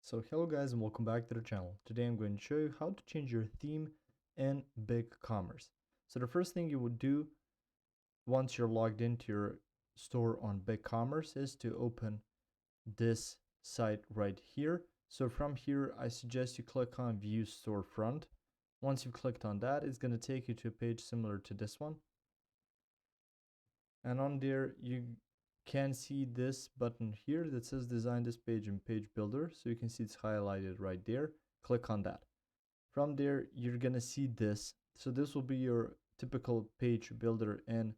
So hello guys and welcome back to the channel. Today I'm going to show you how to change your theme in BigCommerce. So the first thing you would do once you're logged into your store on BigCommerce is to open this site right here. So from here I suggest you click on View Storefront. Once you've clicked on that, it's going to take you to a page similar to this one. And on there you can see this button here that says design this page in page builder. So you can see it's highlighted right there. Click on that. From there you're gonna see this. So this will be your typical page builder in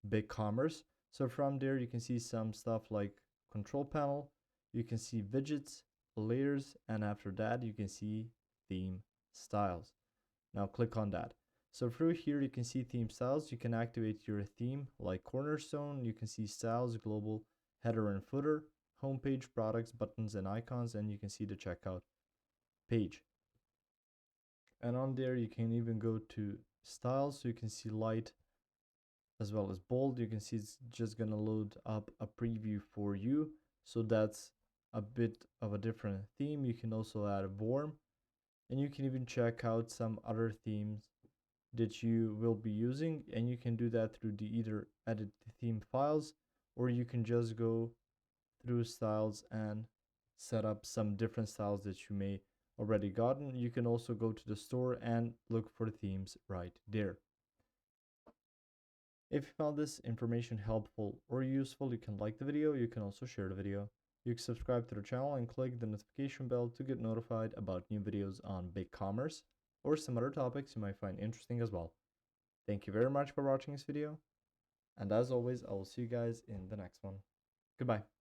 BigCommerce. So from there you can see some stuff like control panel, you can see widgets, layers, and after that you can see theme styles. Now click on that. So through here you can see theme styles. You can activate your theme like cornerstone. You can see styles, global, header and footer, homepage, products, buttons and icons, and you can see the checkout page. And on there you can even go to styles, so you can see light as well as bold. You can see it's just gonna load up a preview for you. So that's a bit of a different theme. You can also add a warm, and you can even check out some other themes that you will be using, and you can do that through the either edit the theme files, or you can just go through styles and set up some different styles that you may already gotten. You can also go to the store and look for themes right there. If you found this information helpful or useful, you can like the video. You can also share the video. You can subscribe to the channel and click the notification bell to get notified about new videos on BigCommerce or some other topics you might find interesting as well. Thank you very much for watching this video, and as always, I will see you guys in the next one. Goodbye.